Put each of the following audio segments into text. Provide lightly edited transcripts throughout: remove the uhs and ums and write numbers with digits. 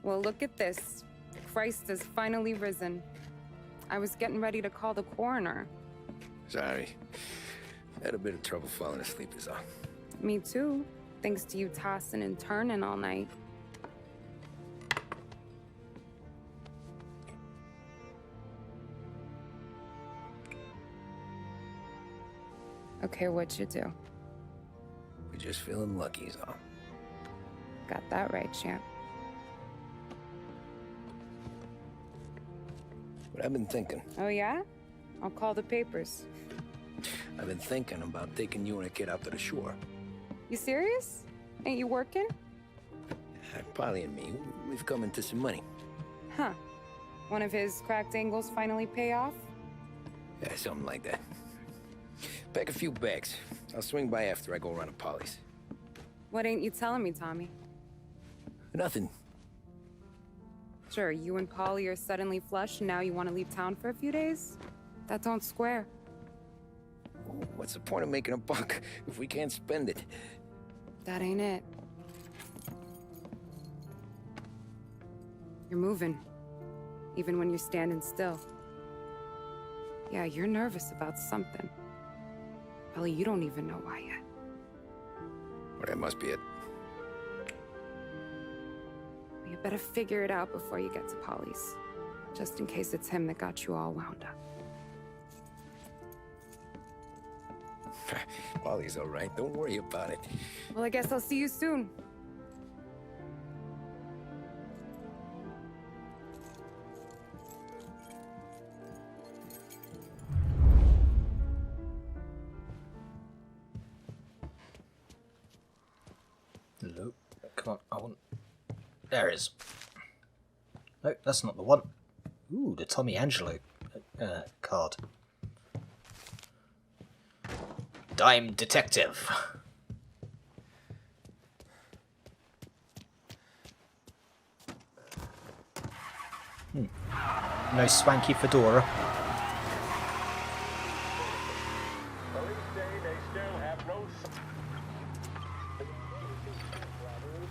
Well, look at this. Christ has finally risen. I was getting ready to call the coroner. Sorry. Had a bit of trouble falling asleep is all. Me too, thanks to you tossing and turning all night. Okay, what'd you do? We're just feeling lucky is all. Got that right, champ. But I've been thinking. Oh yeah? I'll call the papers. I've been thinking about taking you and a kid out to the shore. You serious? Ain't you working? Paulie and me, we've come into some money. Huh. One of his cracked angles finally pay off? Yeah, something like that. Pack a few bags. I'll swing by after I go around to Paulie's. What ain't you telling me, Tommy? Nothing. Sure, you and Paulie are suddenly flush and now you want to leave town for a few days? That don't square. What's the point of making a buck if we can't spend it? That ain't it. You're moving, even when you're standing still. Yeah, you're nervous about something. Paulie, you don't even know why yet. Well, that must be it. You better figure it out before you get to Paulie's. Just in case it's him that got you all wound up. Paulie's all right. Don't worry about it. Well, I guess I'll see you soon. Hello. Come on, I want... There it is. No, that's not the one. Ooh, the Tommy Angelo card. Dime Detective. No swanky fedora. Police say they still have no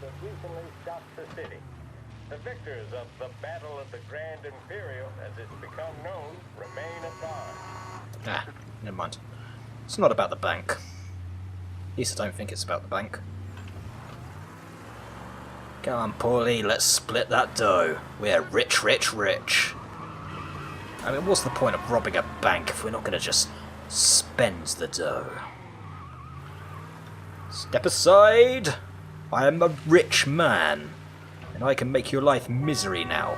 that recently stopped the city. The victors of the Battle of the Grand Imperial, as it's become known, remain at large. Ah, never mind. It's not about the bank. At least I don't think it's about the bank. Come on, Paulie, let's split that dough. We're rich, rich, rich. I mean, what's the point of robbing a bank if we're not going to just spend the dough? Step aside! I am a rich man, and I can make your life misery now.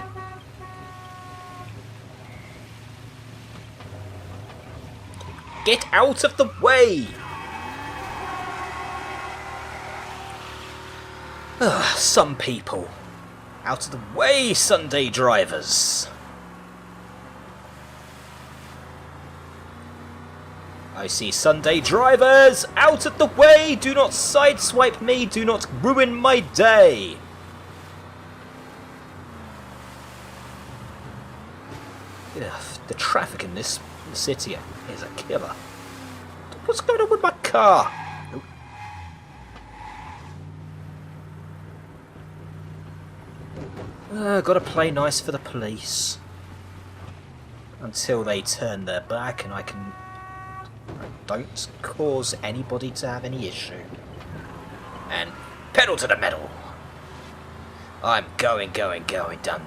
Get out of the way! Ugh, some people. Out of the way, Sunday drivers! I see Sunday drivers! Out of the way! Do not sideswipe me! Do not ruin my day! Ugh, the traffic in this city is a killer. What's going on with my car? Gotta play nice for the police. Until they turn their back and I don't cause anybody to have any issue. And pedal to the metal. I'm going, done.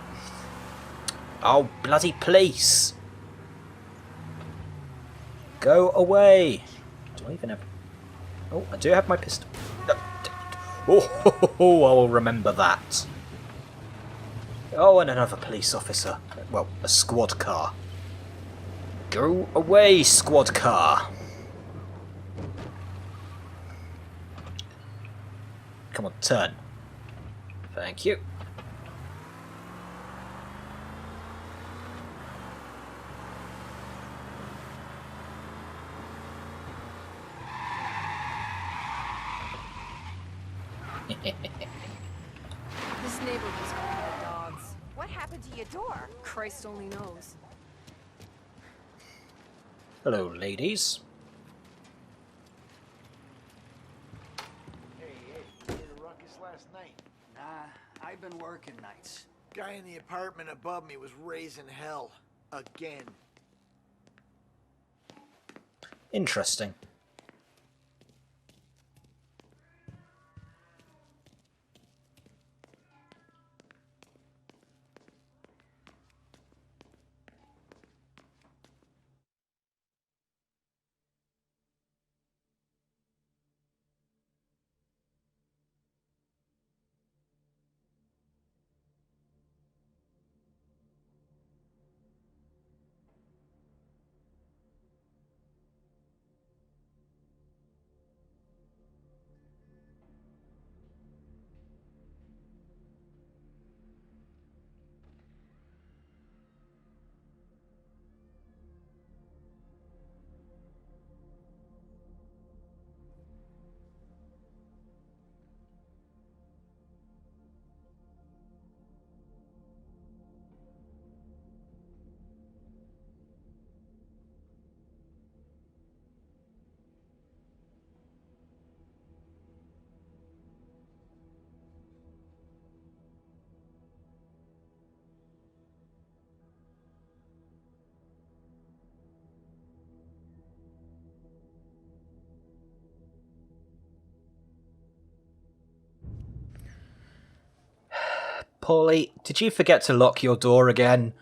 Oh, bloody police! Go away! Do I even have... Oh, I do have my pistol. Oh, I will remember that. Oh, and another police officer. Well, a squad car. Go away, squad car! Come on, turn. Thank you. This neighborhood's full of dogs. What happened to your door? Christ only knows. Hello, ladies. Hey, you had a ruckus last night? Nah, I've been working nights. Guy in the apartment above me was raising hell. Again. Interesting. Paulie, did you forget to lock your door again?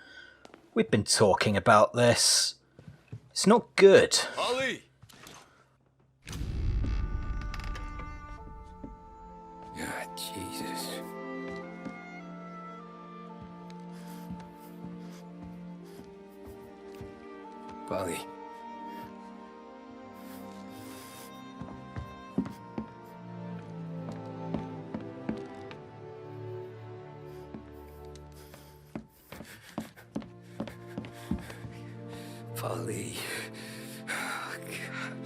We've been talking about this. It's not good. Paulie! Ah, Jesus. Paulie. Paulie. Oh, God.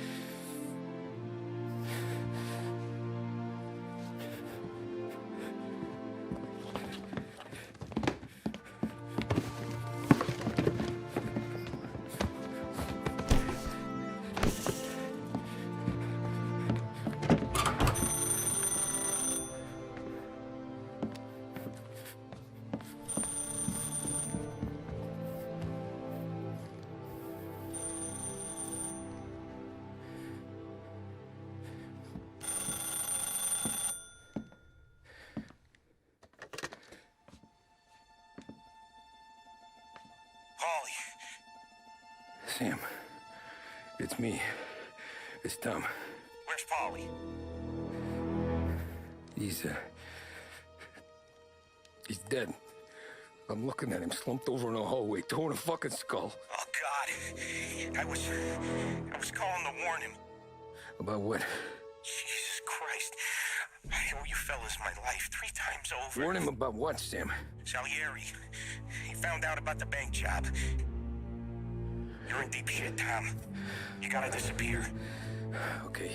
Sam, it's me. It's Tom. Where's Paulie? He's dead. I'm looking at him slumped over in the hallway, torn a fucking skull. Oh, God. I was calling to warn him. About what? Jesus Christ. I owe you fellas my life 3 times over. Warn him about what, Sam? Salieri. He found out about the bank job. You're in deep shit, Tom. You gotta disappear. Okay.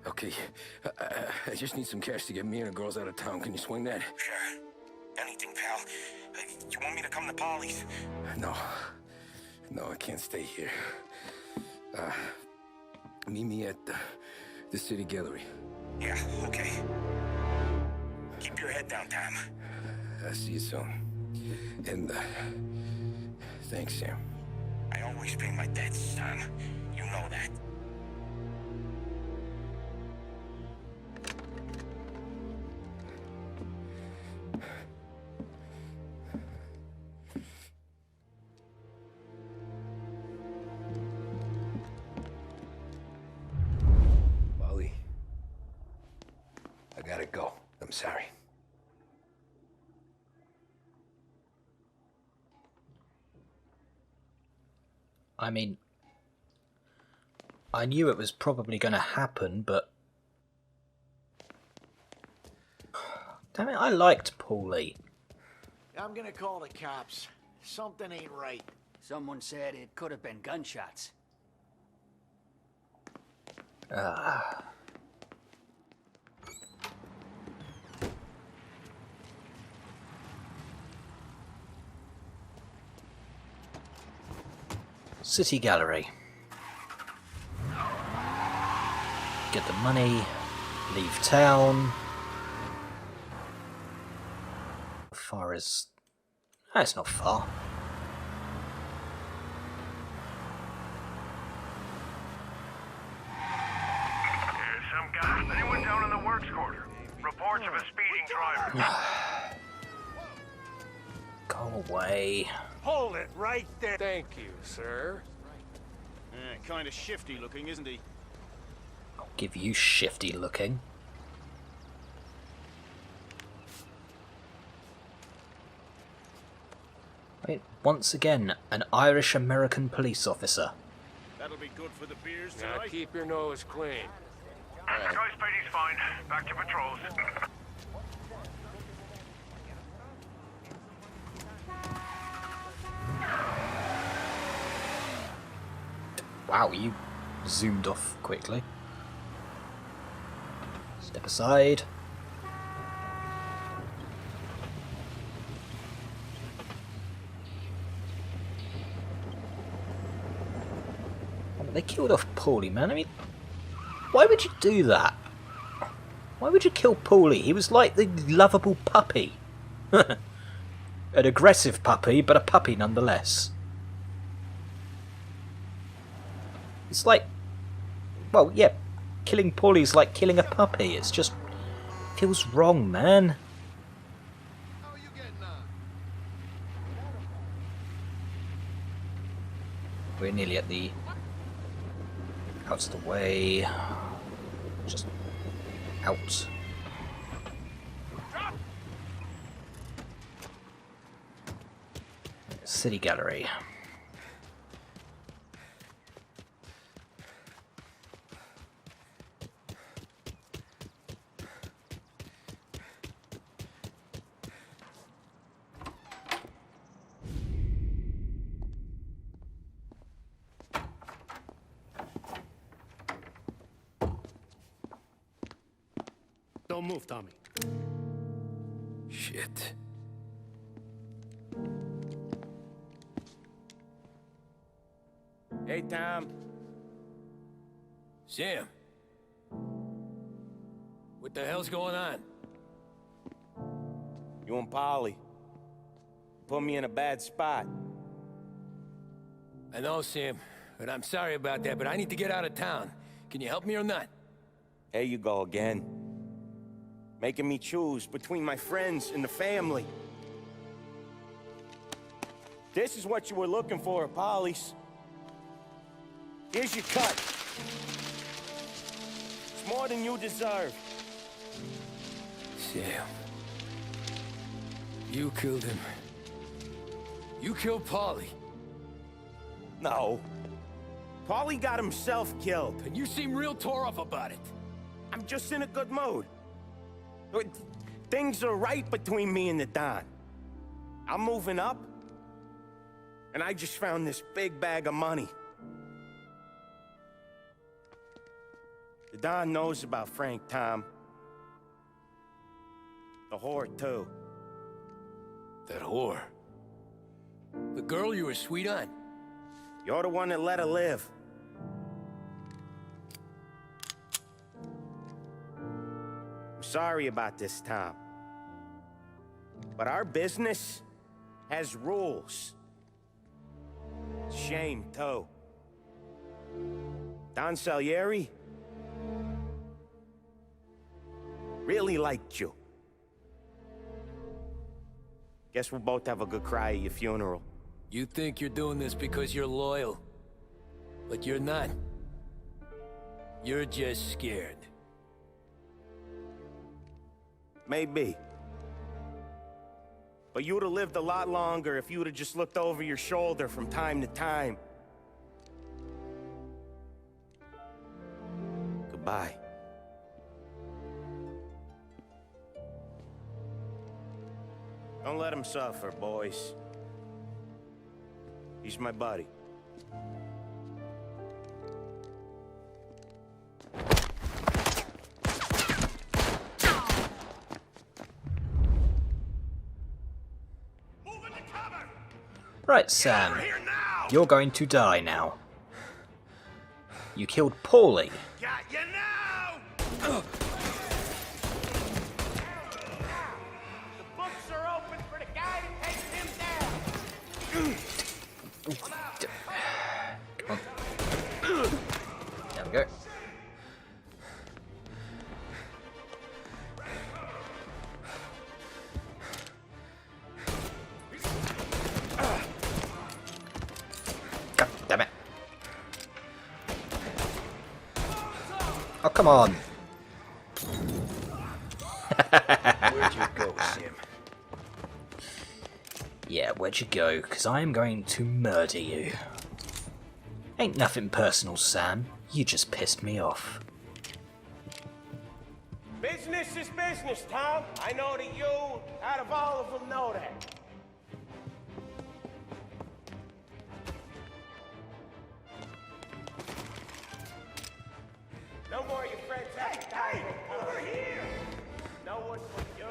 Okay. I just need some cash to get me and the girls out of town. Can you swing that? Sure. Anything, pal. You want me to come to Paulie's? No. No, I can't stay here. Meet me at the city gallery. Yeah, okay. Keep your head down, Tom. I'll see you soon. And, thanks, Sam. I always pay my debts, Tom. You know that. Paulie, I gotta go. I'm sorry. I mean, I knew it was probably going to happen, but... Damn it, I liked Paulie. I'm gonna call the cops. Something ain't right. Someone said it could have been gunshots. City gallery. Get the money, leave town. far is... That's not far. Some guy. Anyone down in the works quarter? Reports of a speeding driver. Go away. Hold it right there. Thank you, sir. Kind of shifty looking, isn't he? I'll give you shifty looking. Wait, once again, an Irish-American police officer. That'll be good for the beers Now tonight. keep your nose clean. Guy's Spidey's fine. Back to patrols. Wow, you zoomed off quickly. Step aside. They killed off Paulie, man. I mean, why would you do that? Why would you kill Paulie? He was like the lovable puppy. An aggressive puppy, but a puppy nonetheless. It's like, well, yeah, killing Paulie's like killing a puppy. It's just feels wrong, man. We're nearly at the out of the way. Just out. City Gallery. Don't move, Tommy. Shit. Hey, Tom. Sam. What the hell's going on? You and Paulie put me in a bad spot. I know, Sam, but I'm sorry about that, but I need to get out of town. Can you help me or not? There you go again. Making me choose between my friends and the family. This is what you were looking for at Paulie's. Here's your cut. It's more than you deserve. Sam. You killed him. You killed Paulie. No. Paulie got himself killed. And you seem real tore up about it. I'm just in a good mood. Things are right between me and the Don. I'm moving up, and I just found this big bag of money. The Don knows about Frank, Tom. The whore, too. That whore? The girl you were sweet on? You're the one that let her live. I'm sorry about this, Tom. But our business has rules. Shame, too. Don Salieri really liked you. Guess we'll both have a good cry at your funeral. You think you're doing this because you're loyal. But you're not. You're just scared. Maybe. But you would have lived a lot longer if you would have just looked over your shoulder from time to time. Goodbye. Don't let him suffer, boys. He's my buddy. Right, Sam. You're going to die now. You killed Paulie. Got you now! The books are open for the There we go. God damn it. Oh, come on. Where'd you go, Sim? Yeah, where'd you go? Because I am going to murder you. Ain't nothing personal, Sam. You just pissed me off. Business is business, Tom. I know that you, out of all of them, know that. No more of your friends. Hey, over here! No one but you.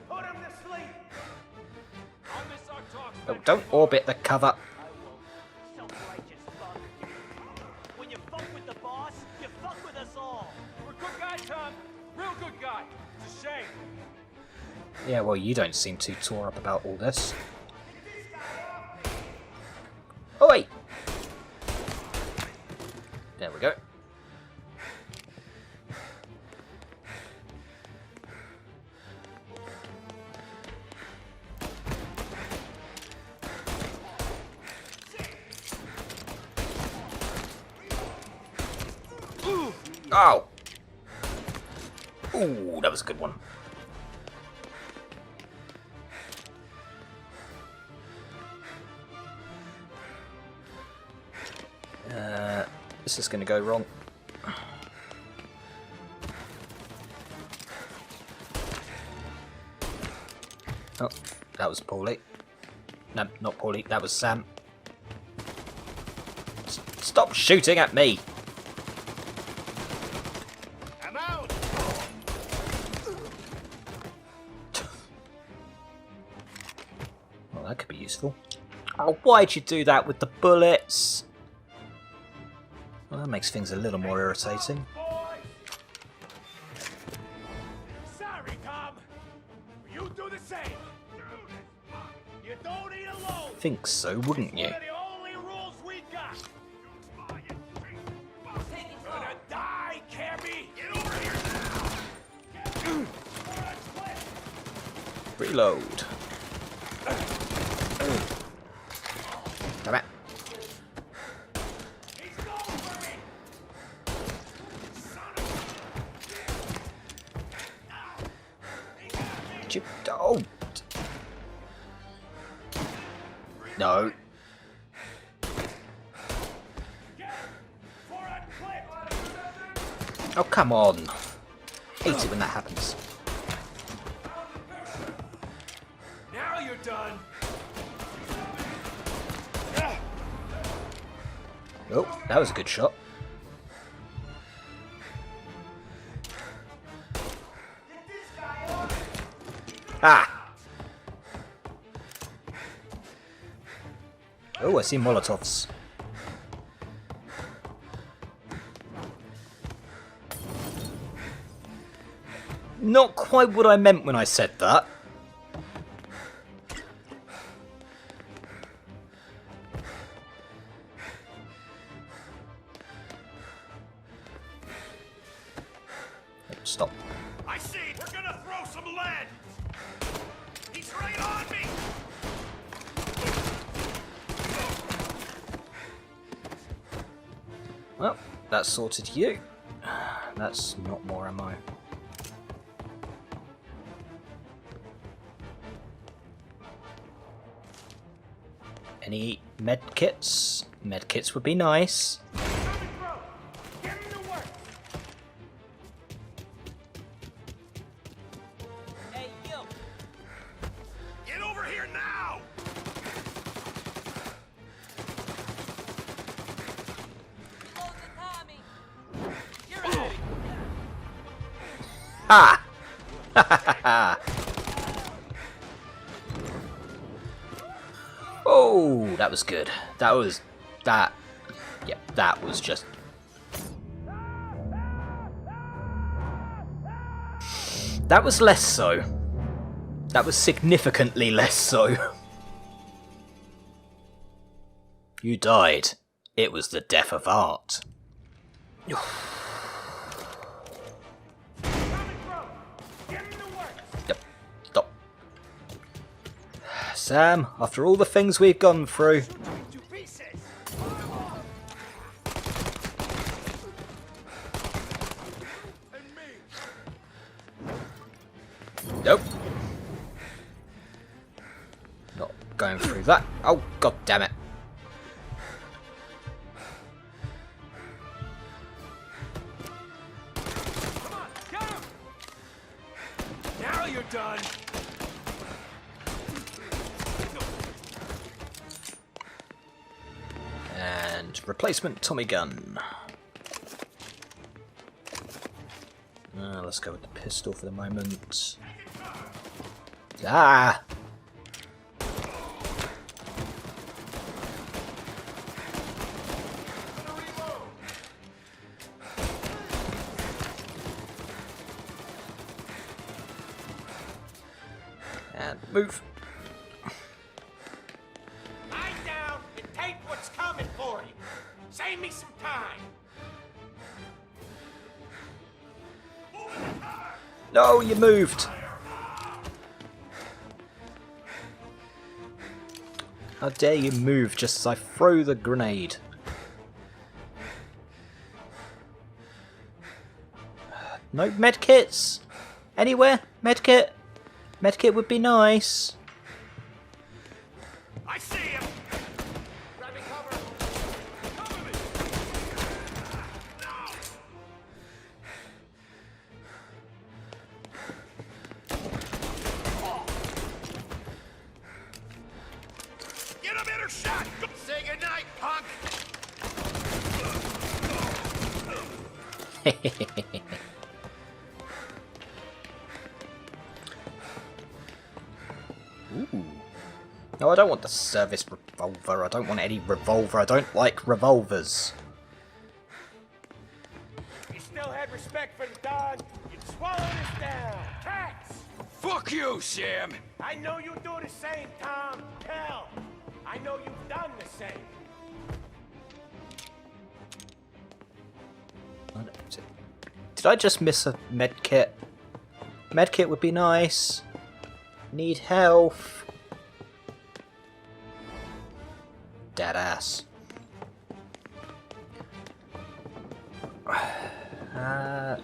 Put him to sleep. On this our talk. Oh, don't orbit the cover. Self-righteous fuck. When you fuck with the boss, you fuck with us all. You're a good guy, Tom. Real good guy. It's a shame. Yeah, well, you don't seem too tore up about all this. Oi! There we go. Oh! Ooh, that was a good one. This is going to go wrong. Oh, that was Paulie. No, not Paulie, that was Sam. Stop shooting at me! I'm out. Well, that could be useful. Oh, why'd you do that with the bullets? Well, that makes things a little more irritating. Sorry, Tom. You do the same. You don't eat alone. Think so, wouldn't you? One of the only rules we got. Gonna die, Cabby. Get over here now. Reload. Come on. Oh! No. Oh, come on. Hate it when that happens. Now you're done. Oh, that was a good shot. Ah! Oh, I see Molotovs. Not quite what I meant when I said that. Stop. I see! We're gonna throw some lead! He's right on me! Well, that sorted you. That's not more ammo. Any med kits? Med kits would be nice. Hey, you! Get over here now! Load the Tommy! You're out! Ha! Ha ha ha! Oh, that was good. That was that. Yep, that was just. That was less so. That was significantly less so. You died. It was the death of art. Yep. Stop. Sam, after all the things we've gone through. Nope. Not going through that. Oh, god damn it. Come on, get him! Now you're done. And replacement Tommy gun. Let's go with the pistol for the moment. Ah! And move. Lie down and take what's coming for you. Save me some time. No, you moved. How dare you move just as I throw the grenade? No medkits? Anywhere? Medkit? Medkit would be nice. I see him. Grabbing cover. Cover me. No. Get a better shot. Say goodnight, punk. Ooh. No, I don't want the service revolver. I don't want any revolver. I don't like revolvers. You still had respect for the dog, you'd swallow this down. Tax! Fuck you, Sam! I know you do the same, Tom. Hell, I know you've done the same. Did I just miss a medkit? Medkit would be nice. Need health. Dead ass.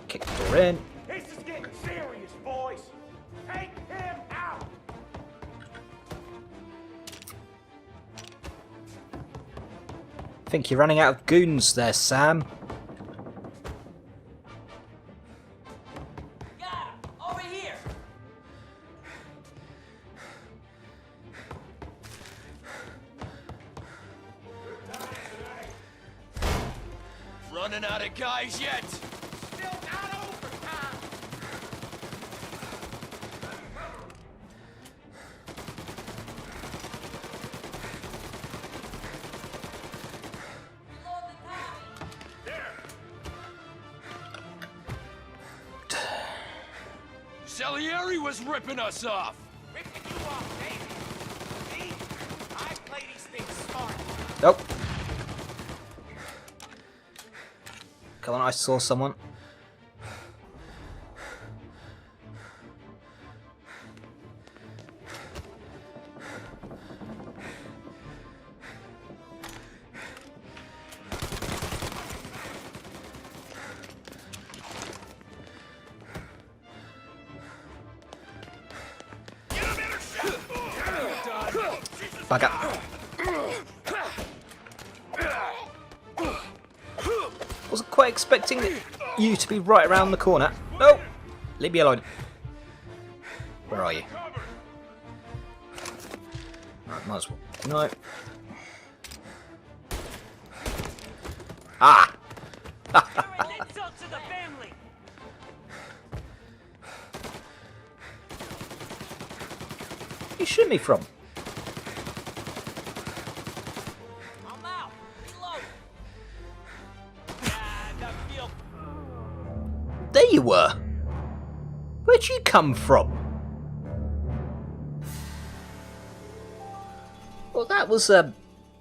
Kick the door in. This is getting serious, boys. Take him out. Think you're running out of goons there, Sam. Over here! Running out of guys yet? Still not over, Tom. Salieri was ripping us off! Ripping you off, baby. See? I play these things smart. Nope. Come on, I saw someone. Back up. Wasn't quite expecting you to be right around the corner. No! Leave me alone. Where are you? Right, might as well. No. Ah! Insult to the family! You shoot me from? I'm out. Reload. Ah, that feel. There you were. Where'd you come from? Well, that was a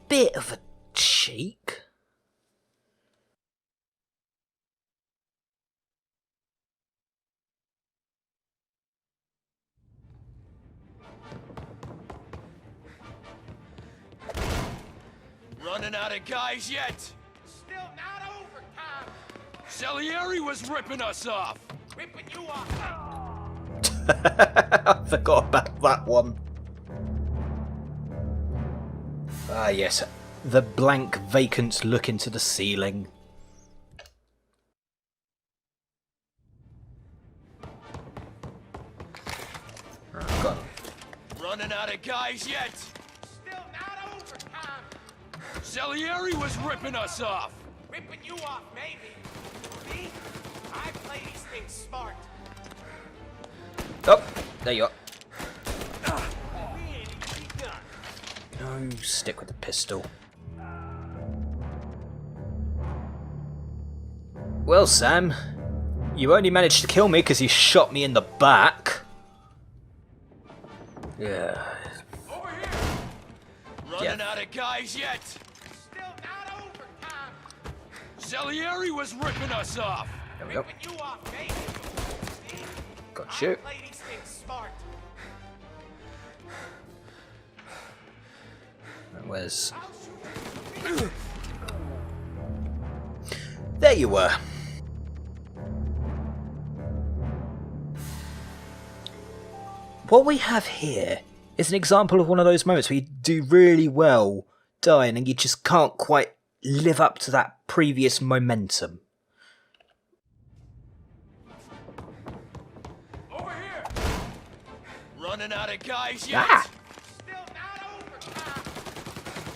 bit of a cheek. Running out of guys yet? Still not over, Tom. Salieri was ripping us off. Ripping you off. I forgot about that one. Ah, yes. The blank, vacant look into the ceiling. Right, got him. Running out of guys yet? Still not over, Tom. Salieri was ripping us off. Ripping you off, maybe. See? I play these things smart. Oh, there you are. We ain't even begun. No, stick with the pistol. Well, Sam, you only managed to kill me because you shot me in the back. Yeah. Over here. Running out of guys yet? Still not over, Tom. Salieri was ripping us off. There we go. Ripping you off, maybe. See? Got you. I play these things smart. Where's... There you were. What we have here is an example of one of those moments where you do really well dying and you just can't quite live up to that previous momentum. Over here. Running out of guys yet? Ah! Still not over, Tom.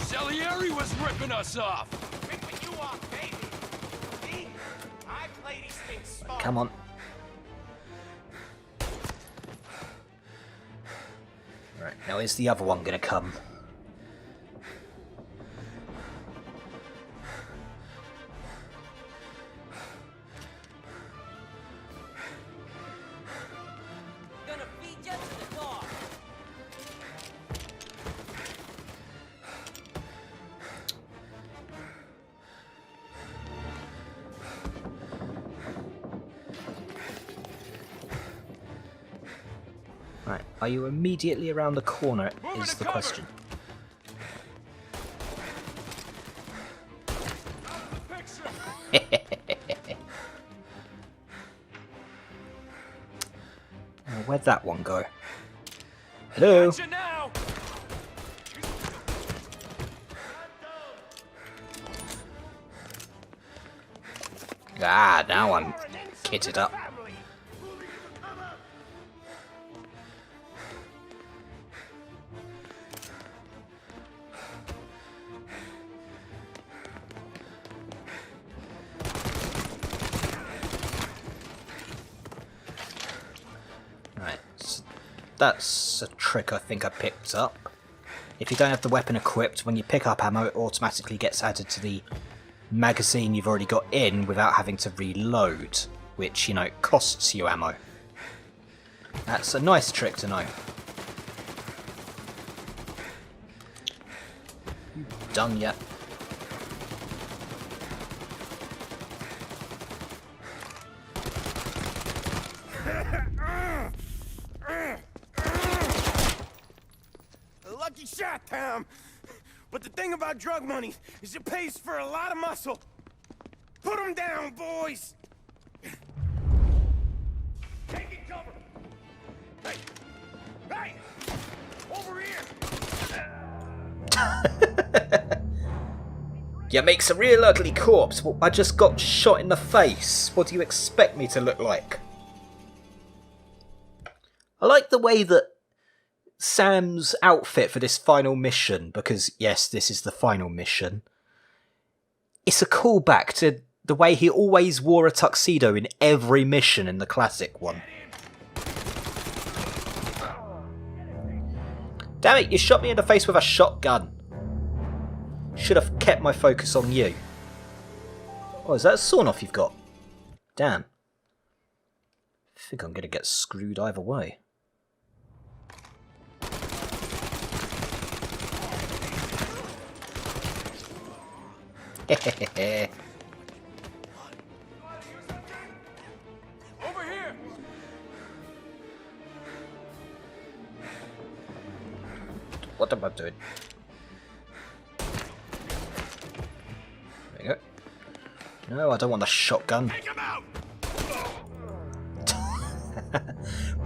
Salieri was ripping us off. Ripping you off, maybe. See? I play these things smart. Come on. Right, now is the other one gonna come? Gonna feed you to the dog. Right, are you immediately around the corner Moving is to the cover. question. Now, where'd that one go? Hello? Gotcha now. Ah, now I'm kitted up. Right, so that's a trick I think I picked up. If you don't have the weapon equipped, when you pick up ammo, it automatically gets added to the magazine you've already got in without having to reload, which, you know, costs you ammo. That's a nice trick to know. Done yet? A lucky shot, Tom. But the thing about drug money is it pays for a lot of muscle. Put them down, boys. Taking cover. Hey, hey, over here. You makes a real ugly corpse. Well, I just got shot in the face. What do you expect me to look like? I like the way that Sam's outfit for this final mission, because yes, this is the final mission. It's a callback to the way he always wore a tuxedo in every mission in the classic one. Damn it, you shot me in the face with a shotgun. Should have kept my focus on you. Oh, is that a sawn-off you've got? Damn. I think I'm going to get screwed either way. Hehehe. Over here. What am I doing? No, I don't want the shotgun. Take him out!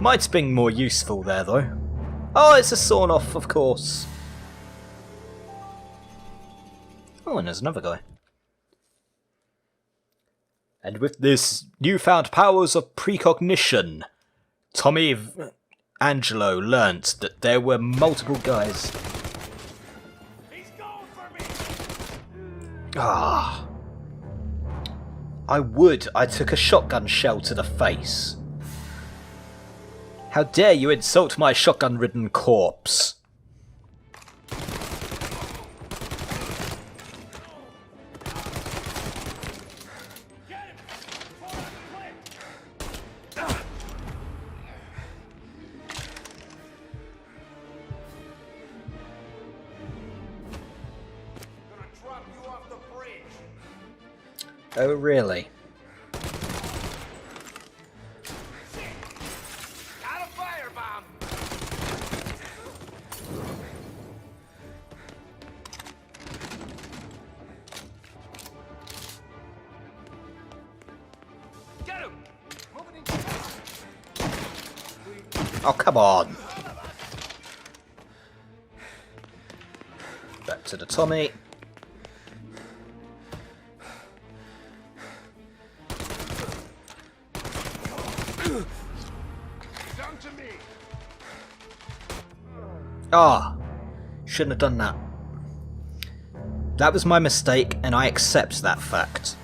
Might's been more useful there, though. Oh, it's a sawn off, of course. Oh, and there's another guy. And with this newfound powers of precognition, Tommy Angelo learnt that there were multiple guys. He's going for me! Ah. I took a shotgun shell to the face. How dare you insult my shotgun-ridden corpse? Oh, really? Got a firebomb! Get him! Moving in. Oh, come on! Back to the Tommy. Ah, shouldn't have done that. That was my mistake, and I accept that fact.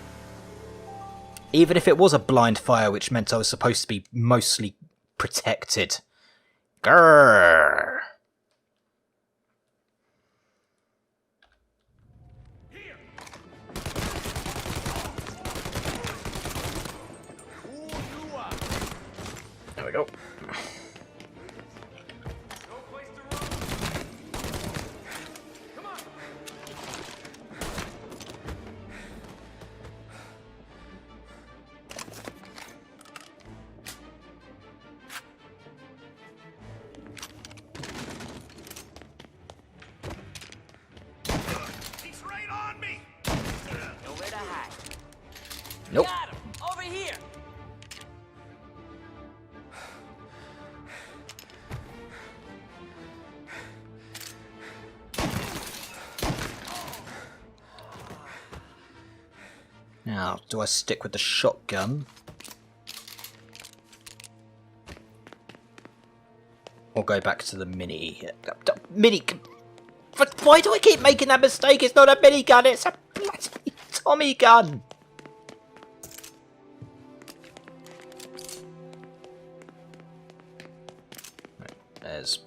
Even if it was a blind fire, which meant I was supposed to be mostly protected. Grrr. There we go. Nope. Got him! Over here! Now, do I stick with the shotgun? Or go back to the mini? Mini... But why do I keep making that mistake? It's not a minigun, it's a bloody Tommy gun! There's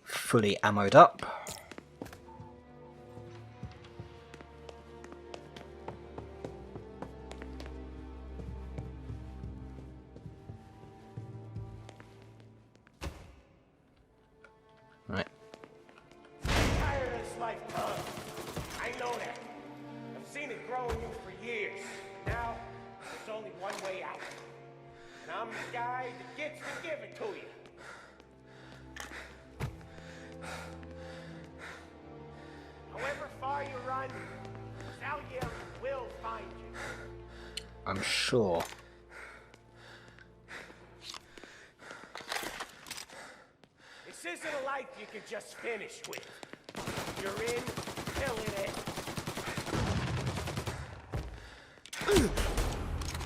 fully ammoed up. Right. Tired of this life, Tom. I know that. I've seen it grow in you for years. Now, there's only one way out. And I'm the guy that gets to give it to you. However far you run, Salieri will find you. I'm sure. This isn't a life you can just finish with. You're in, killing it.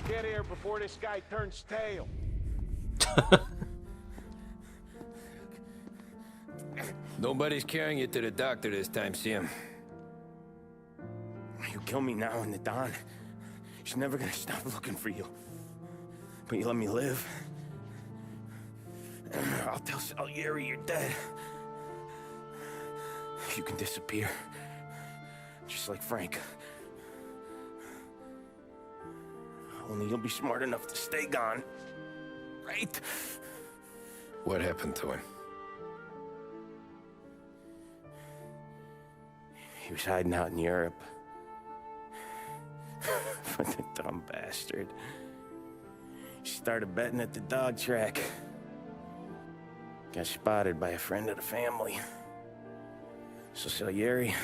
Get here before this guy turns tail. Nobody's carrying you to the doctor this time, Sam. You kill me now in the dawn. She's never gonna stop looking for you. But you let me live. I'll tell Salieri you're dead. You can disappear. Just like Frank. Only you'll be smart enough to stay gone. Right? What happened to him? He was hiding out in Europe. But the dumb bastard. He started betting at the dog track. Got spotted by a friend of the family. So Salieri,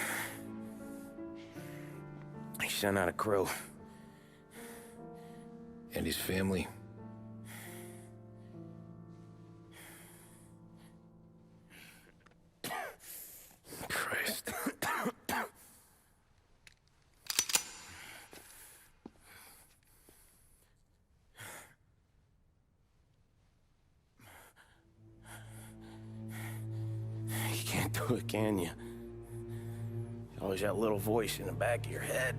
he sent out a crew. And his family. Christ. You can't do it, can you? Always that little voice in the back of your head.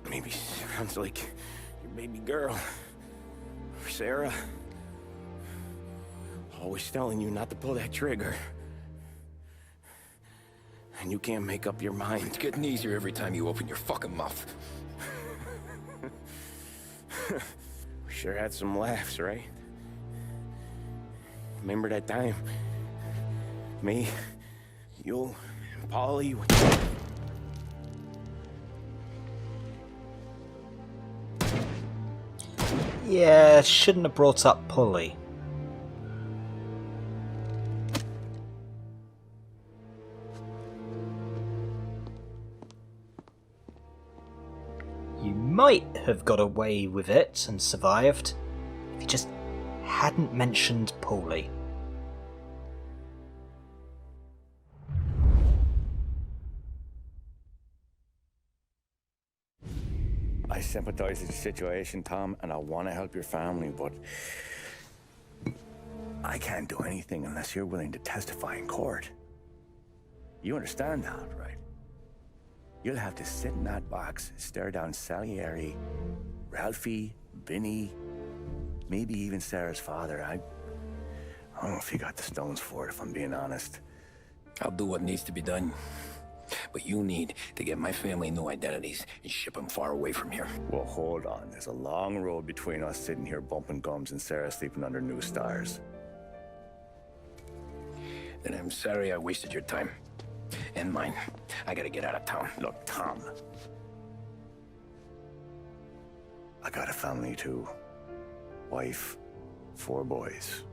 Maybe sounds like your baby girl. Or Sarah. Always telling you not to pull that trigger. And you can't make up your mind. It's getting easier every time you open your fucking mouth. We sure had some laughs, right? Remember that time? Me, you, and Paulie. Yeah, shouldn't have brought up Paulie. You might have got away with it and survived if you just hadn't mentioned Paulie. I sympathize with the situation, Tom, and I want to help your family, but I can't do anything unless you're willing to testify in court. You understand that, right? You'll have to sit in that box, stare down Salieri, Ralphie, Vinny, maybe even Sarah's father. I don't know if you got the stones for it, if I'm being honest. I'll do what needs to be done. But you need to get my family new identities and ship them far away from here. Well, hold on. There's a long road between us sitting here bumping gums and Sarah sleeping under new stars. Then I'm sorry I wasted your time. And mine. I gotta get out of town. Look, Tom. I got a family too. Wife, 4 boys.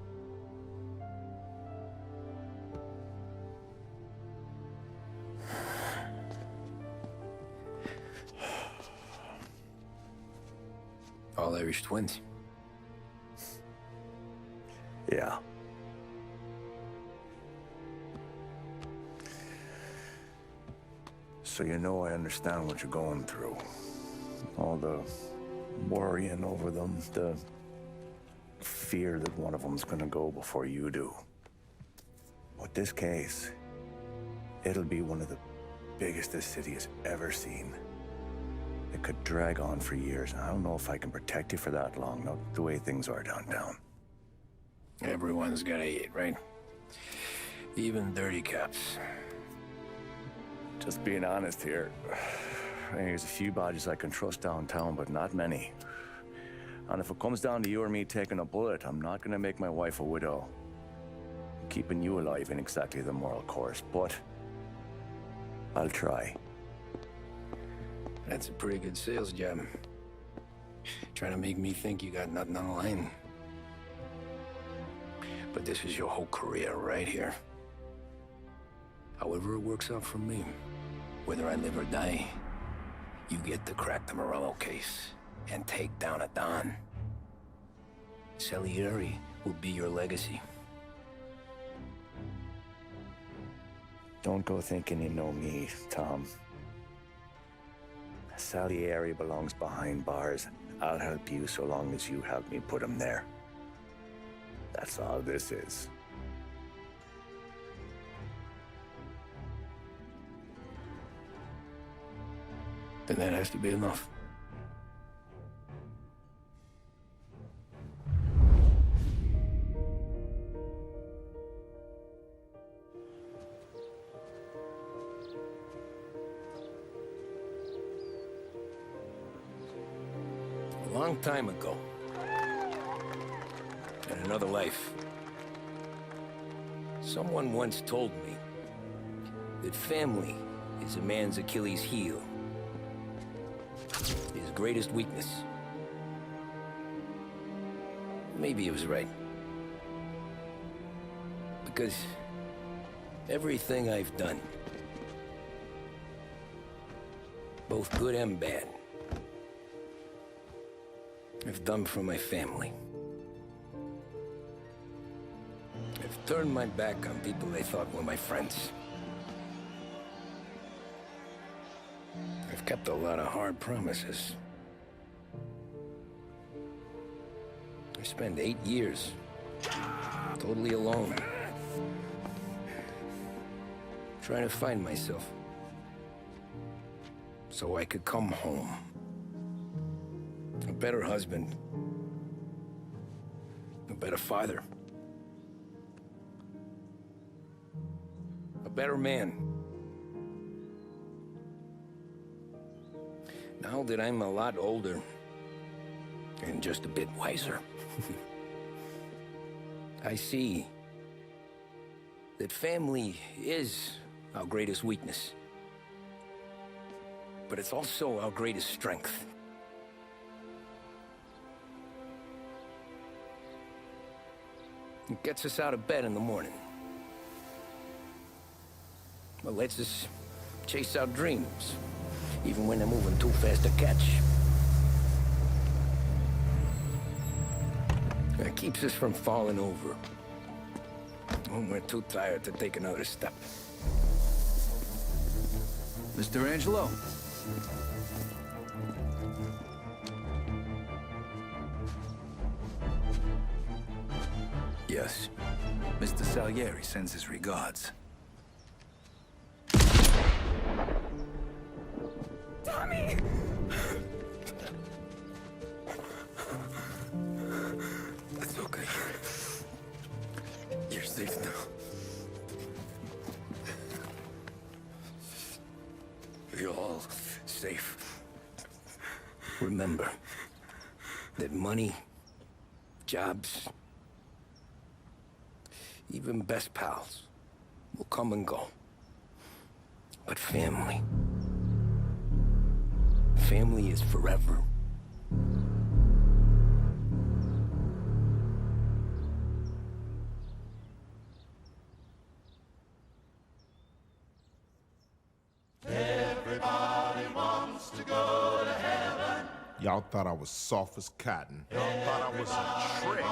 All Irish twins. Yeah. So you know I understand what you're going through. All the worrying over them, the fear that one of them's gonna go before you do. But this case, it'll be one of the biggest this city has ever seen. It could drag on for years. I don't know if I can protect you for that long, not the way things are downtown. Everyone's gotta eat, right? Even dirty cops. Just being honest here, there's a few bodies I can trust downtown, but not many. And if it comes down to you or me taking a bullet, I'm not gonna make my wife a widow. Keeping you alive ain't exactly the moral course, but I'll try. That's a pretty good sales job. Trying to make me think you got nothing on the line. But this is your whole career right here. However it works out for me, whether I live or die, you get to crack the Morello case and take down a Don. Salieri will be your legacy. Don't go thinking you know me, Tom. Salieri belongs behind bars. I'll help you so long as you help me put him there. That's all this is. Then that has to be enough. A long time ago, in another life, someone once told me that family is a man's Achilles heel, his greatest weakness. Maybe he was right. Because everything I've done, both good and bad, I've done for my family. I've turned my back on people they thought were my friends. I've kept a lot of hard promises. I spent 8 years totally alone, trying to find myself so I could come home. A better husband, a better father, a better man. Now that I'm a lot older and just a bit wiser, I see that family is our greatest weakness, but it's also our greatest strength. It gets us out of bed in the morning. It lets us chase our dreams, even when they're moving too fast to catch. It keeps us from falling over when we're too tired to take another step. Mr. Angelo. Yes. Mr. Salieri sends his regards. Tommy! That's okay. You're safe now. You're all safe. Remember that money, jobs, even best pals will come and go. But family is forever. Y'all thought I was soft as cotton. Y'all thought I was a trick.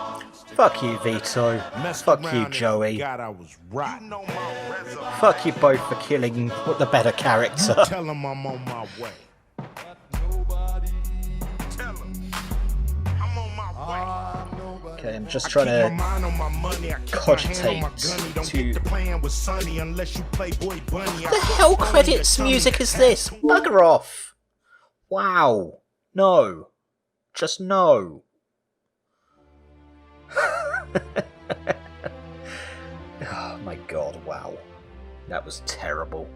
Fuck you, Vito. Fuck you, Joey. God, I was right. You know my resume. Fuck you both for killing the better character. Tell him I'm on my way. Tell him I'm on my way. Okay, I'm just trying to cogitate to... What the hell credits music is this? Bugger off. Wow. No. Just no. Oh my god, wow. That was terrible.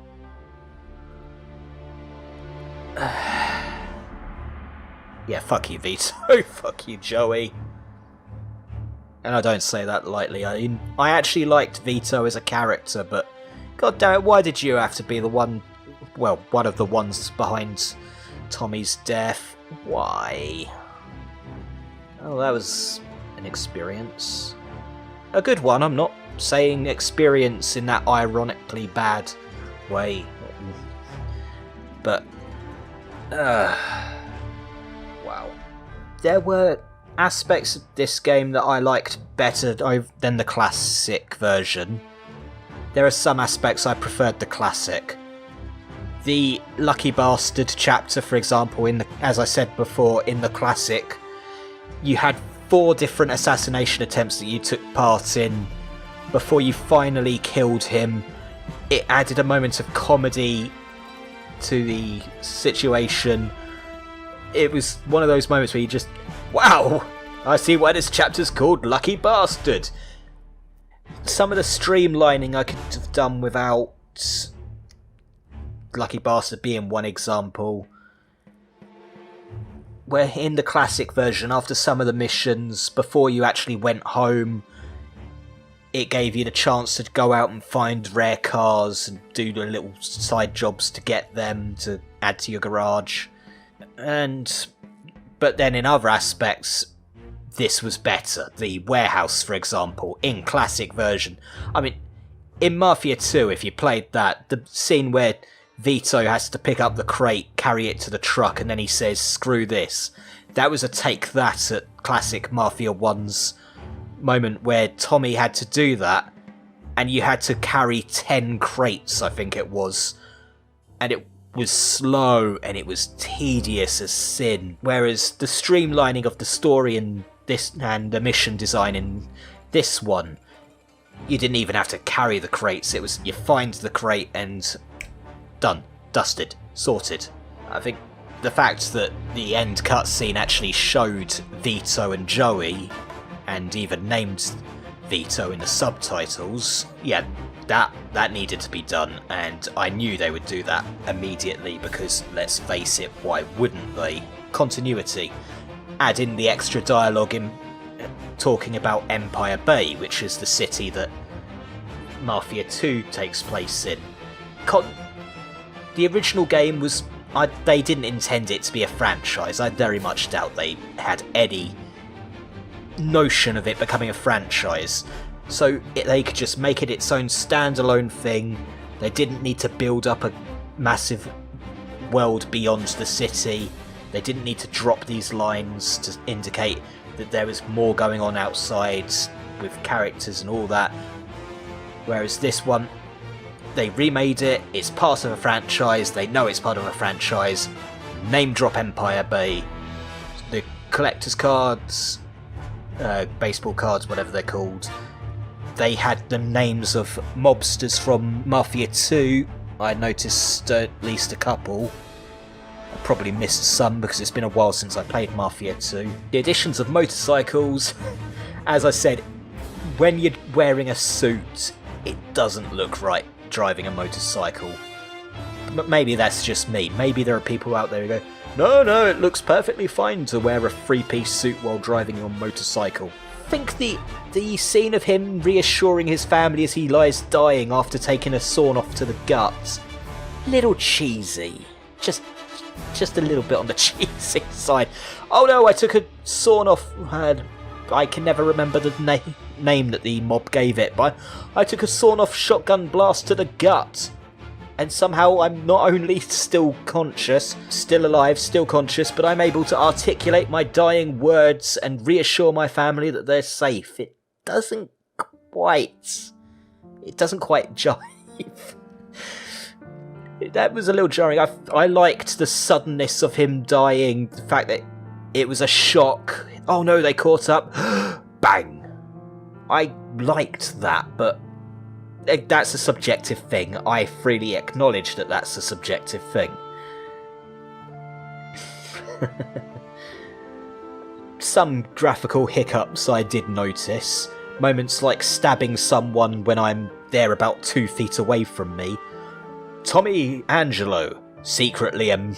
Yeah, fuck you, Vito. Fuck you, Joey. And I don't say that lightly. I actually liked Vito as a character, but god damn it, why did you have to be the one... Well, one of the ones behind Tommy's death? Why? Oh, that was an experience. A good one, I'm not saying experience in that ironically bad way. But... wow. There were aspects of this game that I liked better than the classic version. There are some aspects I preferred the classic. The Lucky Bastard chapter, for example, as I said before, in the classic, you had 4 different assassination attempts that you took part in before you finally killed him. It added a moment of comedy to the situation. It was one of those moments where you just, wow, I see why this chapter's called Lucky Bastard. Some of the streamlining I could have done without Lucky Bastard being one example. Where in the classic version, after some of the missions, before you actually went home, it gave you the chance to go out and find rare cars and do the little side jobs to get them to add to your garage. But then in other aspects, this was better. The warehouse, for example, in classic version. I mean, in Mafia 2, if you played that, the scene where Vito has to pick up the crate, carry it to the truck, and then he says, "Screw this." That was a take that at classic Mafia 1's moment where Tommy had to do that, and you had to carry 10 crates, I think it was. And it was slow, and it was tedious as sin. Whereas the streamlining of the story in this, and the mission design in this one, you didn't even have to carry the crates. It was, you find the crate and done, dusted, sorted. I think the fact that the end cutscene actually showed Vito and Joey, and even named Vito in the subtitles, yeah, that needed to be done, and I knew they would do that immediately because, let's face it, why wouldn't they? Continuity. Add in the extra dialogue in talking about Empire Bay, which is the city that Mafia 2 takes place in. The original game was... they didn't intend it to be a franchise. I very much doubt they had any notion of it becoming a franchise. So they could just make it its own standalone thing. They didn't need to build up a massive world beyond the city. They didn't need to drop these lines to indicate that there was more going on outside with characters and all that. Whereas this one, they remade it, it's part of a franchise, they know it's part of a franchise, name drop Empire Bay, the collector's cards, baseball cards, whatever they're called, they had the names of mobsters from Mafia 2. I noticed at least a couple. I probably missed some because it's been a while since I played Mafia 2. The additions of motorcycles, as I said, when you're wearing a suit, it doesn't look right driving a motorcycle. But maybe that's just me. Maybe there are people out there who go, no, it looks perfectly fine to wear a three-piece suit while driving your motorcycle. I think the scene of him reassuring his family as he lies dying after taking a sawn off to the gut, little cheesy. Just a little bit on the cheesy side. Oh no, I took a sawn off... I can never remember the name that the mob gave it, but I took a sawn-off shotgun blast to the gut. And somehow I'm not only still conscious, still alive, still conscious, but I'm able to articulate my dying words and reassure my family that they're safe. It doesn't quite jive. That was a little jarring. I liked the suddenness of him dying, the fact that it was a shock. Oh no, they caught up. Bang! I liked that, but that's a subjective thing. I freely acknowledge that that's a subjective thing. Some graphical hiccups I did notice. Moments like stabbing someone when I'm there about 2 feet away from me. Tommy Angelo, secretly a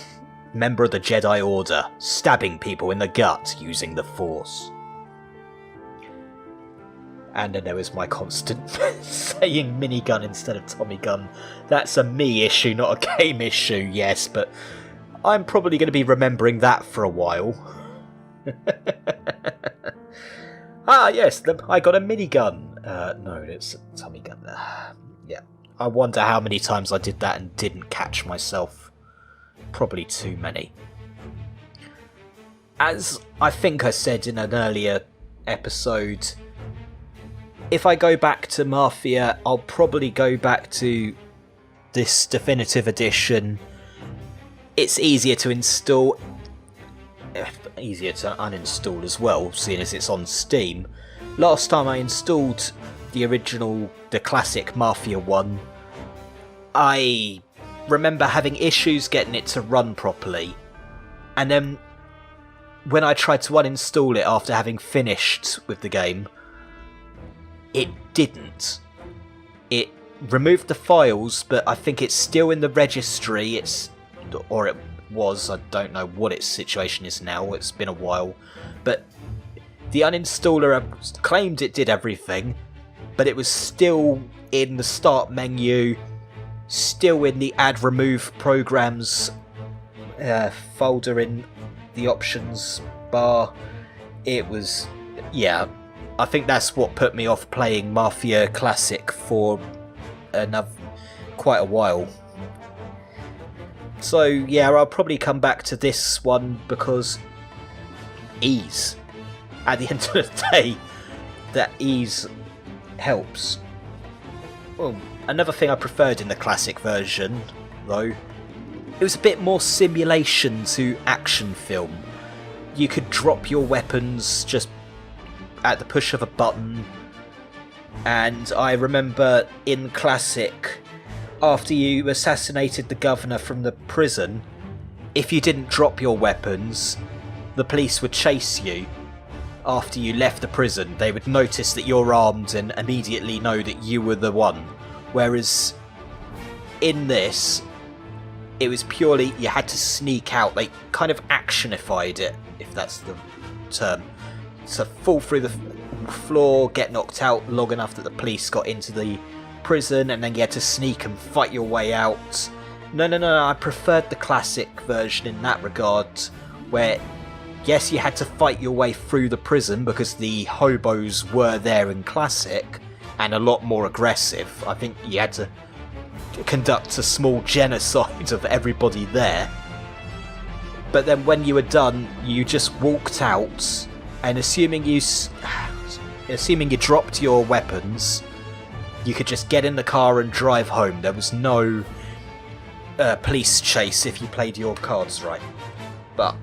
member of the Jedi Order, stabbing people in the gut using the Force. And then there was my constant saying minigun instead of Tommy gun. That's a me issue, not a game issue, yes, but I'm probably going to be remembering that for a while. Ah, yes, I got a minigun. No, it's a Tommy gun. Yeah, I wonder how many times I did that and didn't catch myself. Probably too many. As I think I said in an earlier episode, if I go back to Mafia, I'll probably go back to this definitive edition. It's easier to install, easier to uninstall as well, seeing as it's on Steam. Last time I installed the original, the classic Mafia 1, I remember having issues getting it to run properly, and then when I tried to uninstall it after having finished with the game, it didn't. It removed the files, but I think it's still in the registry. Or it was, I don't know what its situation is now, it's been a while, but the uninstaller claimed it did everything, but it was still in the start menu, still in the add remove programs folder in the options bar. It was, yeah, I think that's what put me off playing Mafia Classic for quite a while. So yeah, I'll probably come back to this one because ease. At the end of the day, that ease helps. Well, another thing I preferred in the classic version, though, it was a bit more simulation to action film. You could drop your weapons just at the push of a button, and I remember in classic, after you assassinated the governor from the prison, if you didn't drop your weapons, the police would chase you. After you left the prison, they would notice that you're armed and immediately know that you were the one. Whereas in this, it was purely you had to sneak out. They kind of actionified it, if that's the term. So fall through the floor, get knocked out long enough that the police got into the prison, and then you had to sneak and fight your way out. No, I preferred the classic version in that regard, where yes, you had to fight your way through the prison because the hobos were there in classic, and a lot more aggressive. I think you had to conduct a small genocide of everybody there. But then when you were done, you just walked out, and assuming you dropped your weapons, you could just get in the car and drive home. There was no police chase if you played your cards right. But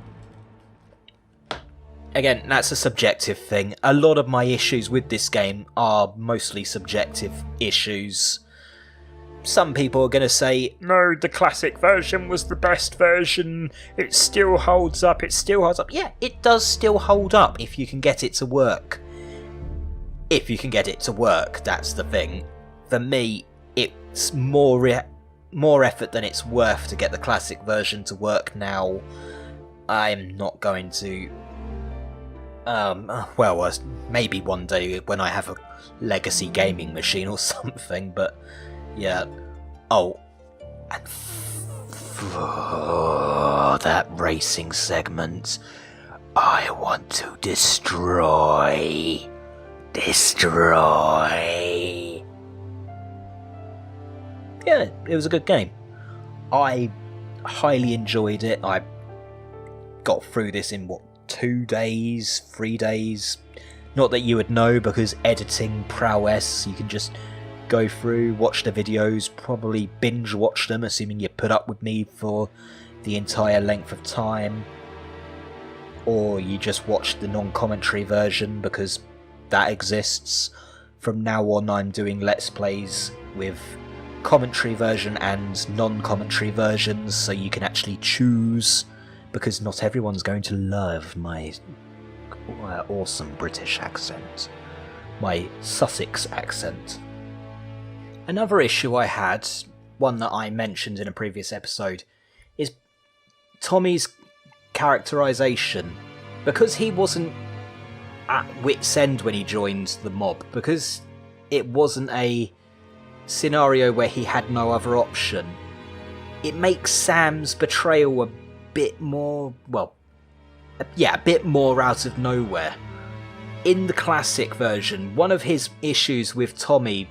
again, that's a subjective thing. A lot of my issues with this game are mostly subjective issues. Some people are going to say, no, the classic version was the best version, it still holds up, Yeah, it does still hold up if you can get it to work. If you can get it to work, that's the thing. For me, it's more effort than it's worth to get the classic version to work now. I'm not going to... maybe one day when I have a legacy gaming machine or something, but yeah. Oh, and that racing segment, I want to destroy. Yeah, it was a good game. I highly enjoyed it. I got through this in 2 days, 3 days. Not that you would know, because editing prowess, you can just go through, watch the videos, probably binge watch them, assuming you put up with me for the entire length of time. Or you just watch the non-commentary version, because that exists. From now on, I'm doing Let's Plays with commentary version and non-commentary versions, so you can actually choose, because not everyone's going to love my awesome British accent, my Sussex accent. Another issue I had, one that I mentioned in a previous episode, is Tommy's characterization. Because he wasn't at wit's end when he joined the mob, because it wasn't a scenario where he had no other option, it makes Sam's betrayal a bit more, a bit more out of nowhere. In the classic version, one of his issues with Tommy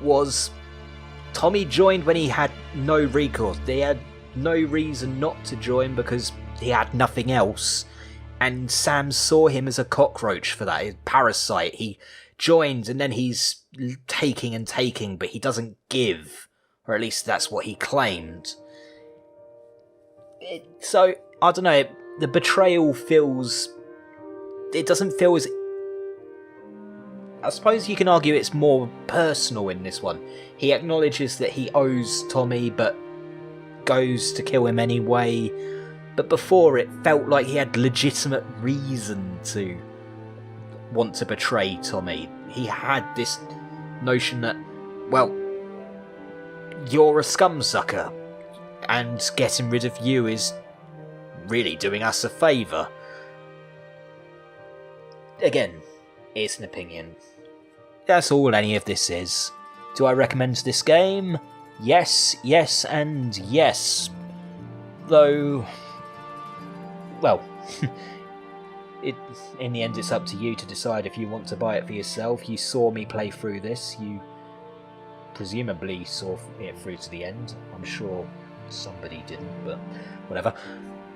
was Tommy joined when he had no recourse. They had no reason not to join because he had nothing else, and Sam saw him as a cockroach for that, a parasite. He joins and then he's taking and taking, but he doesn't give, or at least that's what he claimed. So, I don't know, the betrayal it doesn't feel as... I suppose you can argue it's more personal in this one. He acknowledges that he owes Tommy, but goes to kill him anyway. But before, it felt like he had legitimate reason to want to betray Tommy. He had this notion that, well, you're a scumsucker, and getting rid of you is really doing us a favour. Again, it's an opinion. That's all any of this is. Do I recommend this game? Yes, yes, and yes. Though, well, in the end it's up to you to decide if you want to buy it for yourself. You saw me play through this. You presumably saw it through to the end. I'm sure somebody didn't, but whatever.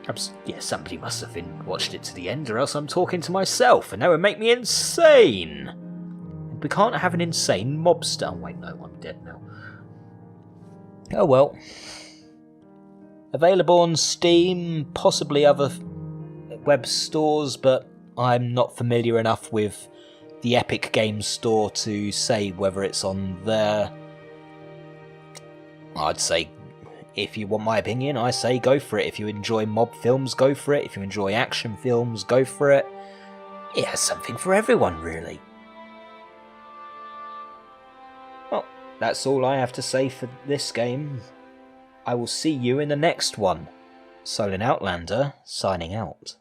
Perhaps, yeah, somebody must have watched it to the end, or else I'm talking to myself, and that would make me insane. And we can't have an insane mobster. Oh, wait, no, I'm dead now. Oh well. Available on Steam, possibly other web stores, but I'm not familiar enough with the Epic Games Store to say whether it's on there. I'd say, if you want my opinion, I say go for it. If you enjoy mob films, go for it. If you enjoy action films, go for it. It has something for everyone, really. Well, that's all I have to say for this game. I will see you in the next one. Solin Outlander, signing out.